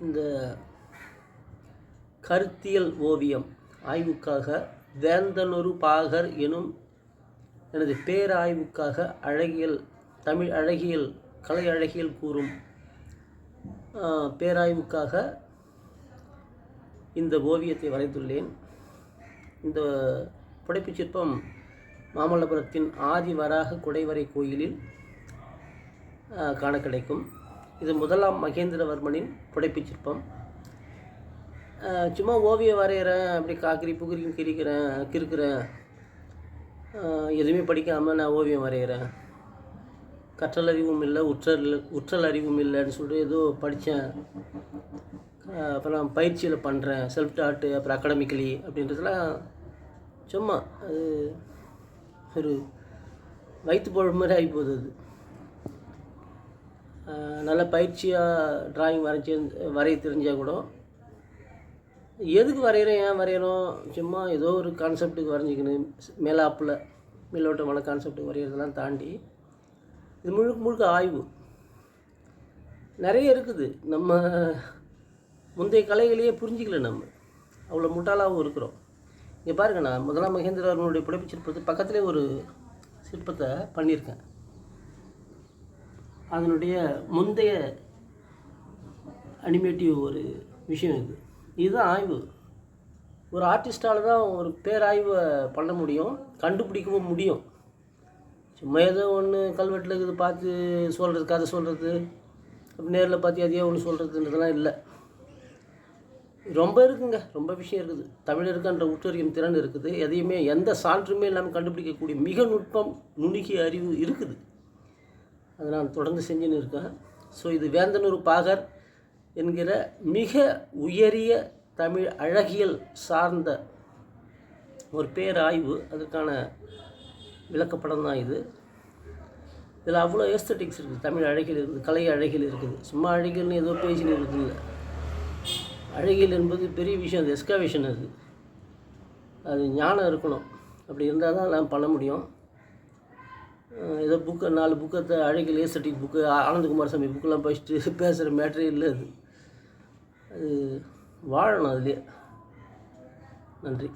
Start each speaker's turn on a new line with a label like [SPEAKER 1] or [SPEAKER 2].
[SPEAKER 1] இந்த கருத்தியல் ஓவியம் ஆய்வுக்காக வேந்தனொரு பாகர் எனும் எனது பேராய்வுக்காக அழகியல் தமிழ் அழகியல் கலை அழகியல் கூறும் பேராய்வுக்காக இந்த ஓவியத்தை வரைந்துள்ளேன். இந்த புடைப்புச் சிற்பம் மாமல்லபுரத்தின் ஆதிவராக குடைவரை கோயிலில் காண கிடைக்கும். இது முதலாம் மகேந்திரவர்மனின் புடைப்புச் சிற்பம். சும்மா ஓவியம் வரைகிறேன், அப்படி காக்கிரி புகிரின்னு கிறுக்கிறேன், எதுவுமே படிக்காமல் நான் ஓவியம் வரைகிறேன், கற்றல் அறிவும் இல்லை உற்றல் அறிவும் இல்லைன்னு சொல்லிட்டு ஏதோ படித்தேன், அப்புறம் பயிற்சியில் பண்ணுறேன், செல்ஃப் டாட்டு, அப்புறம் அகாடமிக்கலி அப்படின்றதுலாம் சும்மா அது ஒரு வயிற்று பொழு மாதிரி ஆகிப்போகுது. அது நல்ல பயிற்சியாக ட்ராயிங் வரைய தெரிஞ்சால் கூட எதுக்கு வரைகிறேன், ஏன் வரைகிறோம், சும்மா ஏதோ ஒரு கான்செப்டுக்கு வரைஞ்சிக்கணும், மேலாப்பில் மேலோட்டமான கான்செப்டுக்கு வரைகிறதெல்லாம் தாண்டி இது முழுக்க ஆய்வு நிறைய இருக்குது. நம்ம முந்தைய கலைகளையே புரிஞ்சிக்கல, நம்ம அவ்வளோ முட்டாளாகவும் இருக்கிறோம். இங்கே பாருங்கள், நான் முதலாம் மகேந்திரவர்மனுடைய புடைப்புச் சிற்பத்து பக்கத்துலேயே ஒரு சிற்பத்தை பண்ணியிருக்கேன். அதனுடைய முந்தைய அனிமேட்டிவ் ஒரு விஷயம் இதுதான் ஆய்வு. ஒரு ஆர்டிஸ்டால் தான் ஒரு பேராய்வை பண்ண முடியும், கண்டுபிடிக்கவும் முடியும். சும்மா ஏதோ ஒன்று கல்வெட்டில் இருக்குது பார்த்து சொல்கிறது, கதை சொல்கிறது, அப்படி நேரில் பார்த்து அதையே ஒன்று சொல்கிறதுன்றதெல்லாம் இல்லை. ரொம்ப இருக்குங்க, ரொம்ப விஷயம் இருக்குது. தமிழருக்குன்ற உற்றறியும் திறன் இருக்குது. எதையுமே எந்த சான்றுமே இல்லாமல் கண்டுபிடிக்கக்கூடிய மிக நுட்பம் நுணுகிய அறிவு இருக்குது. அதை நான் தொடர்ந்து செஞ்சுன்னு இருக்கேன். ஸோ இது வேந்தனொரு பாகர் என்கிற மிக உயரிய தமிழ் அழகியல் சார்ந்த ஒரு பேராய்வு, அதுக்கான விளக்கப்படம் தான் இது. இதில் அவ்வளோ எஸ்தட்டிக்ஸ் இருக்குது, தமிழ் அழகியல் இருக்குது, கலை அழகியல் இருக்குது. சும்மா அழகியல்னு ஏதோ பேசின்னு இருக்குது இல்லை. அழகியல் என்பது பெரிய விஷயம், அது எஸ்காவேஷன், அது ஞானம் இருக்கணும். அப்படி இருந்தால் தான் எல்லாம் பண்ண முடியும். ஏதோ 4 புக்கத்தை அழகியல் எஸ்தட்டிக் புக்கு ஆனந்தகுமார் சாமி புக்கெல்லாம் படிச்சுட்டு பேசுகிற மேட்டரே இல்லை. அது வாழணும் அதுலேயே. நன்றி.